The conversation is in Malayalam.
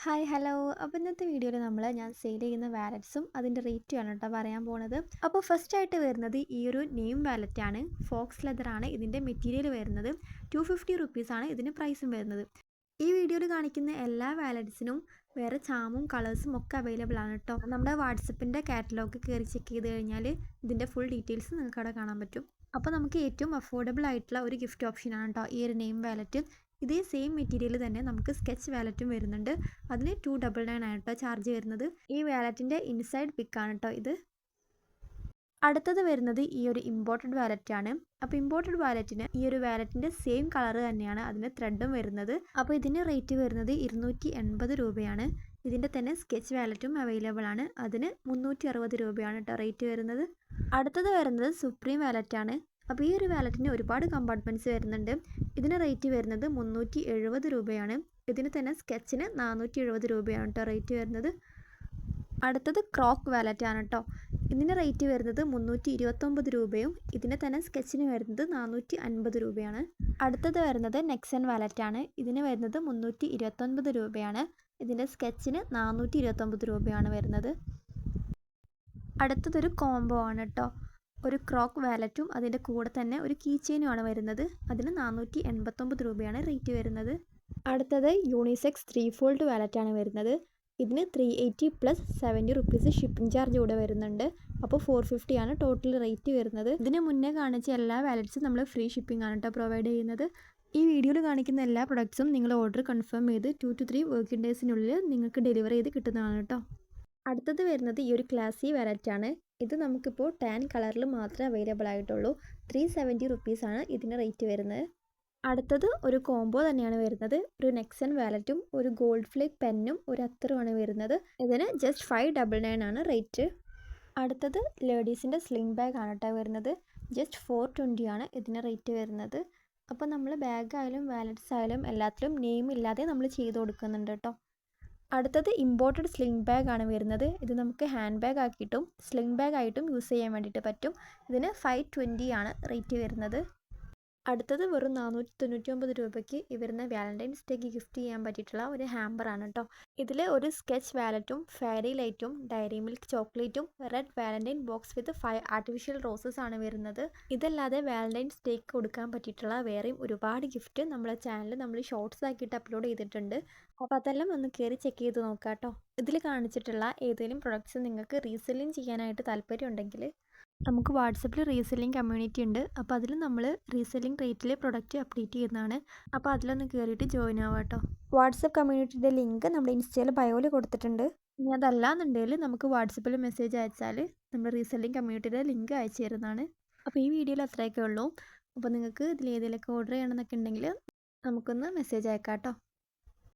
Hi hello. അപ്പോൾ ഇന്നത്തെ വീഡിയോയിൽ ഞാൻ സെയിൽ ചെയ്യുന്ന വാലറ്റ്സും അതിൻ്റെ റേറ്റുമാണ് കേട്ടോ പറയാൻ പോണത്. അപ്പോൾ ഫസ്റ്റ് ആയിട്ട് വരുന്നത് ഈ ഒരു നെയിം വാലറ്റാണ്. ഫോക്സ് ലെതറാണ് ഇതിൻ്റെ മെറ്റീരിയൽ വരുന്നത്. 250 റുപ്പീസാണ് ഇതിന് പ്രൈസും വരുന്നത്. ഈ വീഡിയോയിൽ കാണിക്കുന്ന എല്ലാ വാലറ്റ്സിനും വേറെ ചാമും കളേഴ്സും ഒക്കെ അവൈലബിൾ ആണ് കേട്ടോ. നമ്മുടെ വാട്സപ്പിൻ്റെ കാറ്റലോഗ് കയറി ചെക്ക് ചെയ്ത് കഴിഞ്ഞാൽ ഇതിൻ്റെ ഫുൾ ഡീറ്റെയിൽസ് നിങ്ങൾക്ക് അവിടെ കാണാൻ പറ്റും. അപ്പോൾ നമുക്ക് ഏറ്റവും അഫോർഡബിൾ ആയിട്ടുള്ള ഒരു ഗിഫ്റ്റ് ഓപ്ഷനാണ് കേട്ടോ ഈ ഒരു നെയിം വാലറ്റ്. ഇതേ സെയിം മെറ്റീരിയൽ തന്നെ നമുക്ക് സ്കെച്ച് വാലറ്റും വരുന്നുണ്ട്. അതിന് 299 ആണ് കേട്ടോ ചാർജ് വരുന്നത്. ഈ വാലറ്റിൻ്റെ ഇൻസൈഡ് പിക്കാണ് കേട്ടോ ഇത്. അടുത്തത് വരുന്നത് ഈ ഒരു ഇമ്പോർട്ടഡ് വാലറ്റാണ്. അപ്പോൾ ഇമ്പോർട്ടഡ് വാലറ്റിന് ഈ ഒരു വാലറ്റിൻ്റെ സെയിം കളർ തന്നെയാണ് അതിന് ത്രെഡും വരുന്നത്. അപ്പോൾ ഇതിന് റേറ്റ് വരുന്നത് 280 രൂപയാണ്. ഇതിൻ്റെ തന്നെ സ്കെച്ച് വാലറ്റും അവൈലബിൾ ആണ്. അതിന് 360 രൂപയാണ് കേട്ടോ റേറ്റ് വരുന്നത്. അടുത്തത് വരുന്നത് സുപ്രീം വാലറ്റാണ്. അപ്പോൾ ഈ ഒരു വാലറ്റിന് ഒരുപാട് കമ്പാർട്ട്മെൻറ്റ്സ് വരുന്നുണ്ട്. ഇതിന് റേറ്റ് വരുന്നത് 370 രൂപയാണ്. ഇതിന് തന്നെ സ്കെച്ചിന് 470 രൂപയാണ് കേട്ടോ റേറ്റ് വരുന്നത്. അടുത്തത് ക്രോക്ക് വാലറ്റാണ് കേട്ടോ. ഇതിന് റേറ്റ് വരുന്നത് 329 രൂപയും ഇതിന് തന്നെ സ്കെച്ചിന് വരുന്നത് 450 രൂപയാണ്. അടുത്തത് വരുന്നത് നെക്സൺ വാലറ്റാണ്. ഇതിന് വരുന്നത് 329 രൂപയാണ്. ഇതിൻ്റെ സ്കെച്ചിന് 429 രൂപയാണ് വരുന്നത്. അടുത്തതൊരു കോംബോ ആണ് കേട്ടോ. ഒരു ക്രോക്ക് വാലറ്റും അതിൻ്റെ കൂടെ തന്നെ ഒരു കീ ചെയിനുമാണ് വരുന്നത്. അതിന് 489 രൂപയാണ് റേറ്റ് വരുന്നത്. അടുത്തത് യൂണിസെക്സ് 3 ഫോൾഡ് വാലറ്റാണ് വരുന്നത്. ഇതിന് 380 പ്ലസ് 70 റുപ്പീസ് ഷിപ്പിംഗ് ചാർജ് കൂടെ വരുന്നുണ്ട്. അപ്പോൾ 450 ആണ് ടോട്ടൽ റേറ്റ് വരുന്നത്. ഇതിന് മുന്നേ കാണിച്ച എല്ലാ വാലറ്റ്സും നമ്മൾ ഫ്രീ ഷിപ്പിംഗ് ആണ് കേട്ടോ പ്രൊവൈഡ് ചെയ്യുന്നത്. ഈ വീഡിയോയിൽ കാണിക്കുന്ന എല്ലാ പ്രൊഡക്ട്സും നിങ്ങൾ ഓർഡർ കൺഫേം ചെയ്ത് 2 to 3 വർക്കിംഗ് ഡേയ്സിനുള്ളിൽ നിങ്ങൾക്ക് ഡെലിവറി ചെയ്ത് കിട്ടുന്നതാണ് കേട്ടോ. അടുത്തത് വരുന്നത് ഈ ഒരു ക്ലാസി വാലറ്റാണ്. ഇത് നമുക്കിപ്പോൾ ടാൻ കളറിൽ മാത്രമേ അവൈലബിൾ ആയിട്ടുള്ളൂ. 370 റുപ്പീസാണ് ഇതിന് റേറ്റ് വരുന്നത്. അടുത്തത് ഒരു കോംബോ തന്നെയാണ് വരുന്നത്. ഒരു നെക്സൺ വാലറ്റും ഒരു ഗോൾഡ് ഫ്ലേക്ക് പെന്നും ഒരു അത്തറുമാണ് വരുന്നത്. ഇതിന് ജസ്റ്റ് 599 ആണ് റേറ്റ്. അടുത്തത് ലേഡീസിൻ്റെ സ്ലിംഗ് ബാഗ് ആണ് കേട്ടോ വരുന്നത്. ജസ്റ്റ് 420 ആണ് ഇതിന് റേറ്റ് വരുന്നത്. അപ്പോൾ നമ്മൾ ബാഗ് ആയാലും വാലറ്റ്സ് ആയാലും എല്ലാത്തിലും നെയിം ഇല്ലാതെ നമ്മൾ ചെയ്ത് കൊടുക്കുന്നുണ്ട് കേട്ടോ. അടുത്തത് ഇമ്പോർട്ടഡ് സ്ലിംഗ് ബാഗ് ആണ് വരുന്നത്. ഇത് നമുക്ക് ഹാൻഡ് ബാഗ് ആക്കിയിട്ടും സ്ലിംഗ് ബാഗ് ആയിട്ടും യൂസ് ചെയ്യാൻ വേണ്ടിയിട്ട് പറ്റും. ഇതിന് 520 ആണ് റേറ്റ് വരുന്നത്. അടുത്തത് വെറും 499 രൂപയ്ക്ക് ഈ വരുന്ന വാലൻറ്റൈൻസ് ഡേക്ക് ഗിഫ്റ്റ് ചെയ്യാൻ പറ്റിയിട്ടുള്ള ഒരു ഹാമ്പറാണ് കേട്ടോ. ഇതിൽ ഒരു സ്കെച്ച് വാലറ്റും ഫെയറി ലൈറ്റും ഡയറി മിൽക്ക് ചോക്ലേറ്റും red valentine box with 5 artificial roses ആണ് വരുന്നത്. ഇതല്ലാതെ വാലൻറ്റൈൻസ് ഡേക്ക് കൊടുക്കാൻ പറ്റിയിട്ടുള്ള വേറെയും ഒരുപാട് ഗിഫ്റ്റ് നമ്മുടെ ചാനലിൽ നമ്മൾ ഷോർട്സ് ആക്കിയിട്ട് അപ്ലോഡ് ചെയ്തിട്ടുണ്ട്. അപ്പോൾ അതെല്ലാം ഒന്ന് കയറി ചെക്ക് ചെയ്ത് നോക്കാം കേട്ടോ. ഇതിൽ കാണിച്ചിട്ടുള്ള ഏതെങ്കിലും പ്രൊഡക്ട്സ് നിങ്ങൾക്ക് റീസെല്ലിങ് ചെയ്യാനായിട്ട് താല്പര്യം ഉണ്ടെങ്കിൽ നമുക്ക് വാട്സപ്പിൽ റീസെല്ലിംഗ് കമ്മ്യൂണിറ്റി ഉണ്ട്. അപ്പോൾ അതിൽ നമ്മൾ റീസെല്ലിംഗ് റേറ്റിൽ പ്രൊഡക്റ്റ് അപ്ഡേറ്റ് ചെയ്യുന്നതാണ്. അപ്പോൾ അതിലൊന്ന് കയറിയിട്ട് ജോയിൻ ആവാം കേട്ടോ. വാട്സപ്പ് കമ്മ്യൂണിറ്റിയുടെ ലിങ്ക് നമ്മുടെ ഇൻസ്റ്റയിൽ ബയോയിൽ കൊടുത്തിട്ടുണ്ട്. ഇനി അതല്ലാന്നുണ്ടെങ്കിൽ നമുക്ക് വാട്സപ്പിൽ മെസ്സേജ് അയച്ചാൽ നമ്മൾ റീസെല്ലിംഗ് കമ്മ്യൂണിറ്റിയുടെ ലിങ്ക് അയച്ചു തരുന്നതാണ്. അപ്പോൾ ഈ വീഡിയോയിൽ അത്രയൊക്കെ ഉള്ളൂ. അപ്പോൾ നിങ്ങൾക്ക് ഇതിൽ ഏതെങ്കിലുമൊക്കെ ഓർഡർ ചെയ്യണമെന്നൊക്കെ ഉണ്ടെങ്കിൽ നമുക്കൊന്ന് മെസ്സേജ് അയക്കാം കേട്ടോ.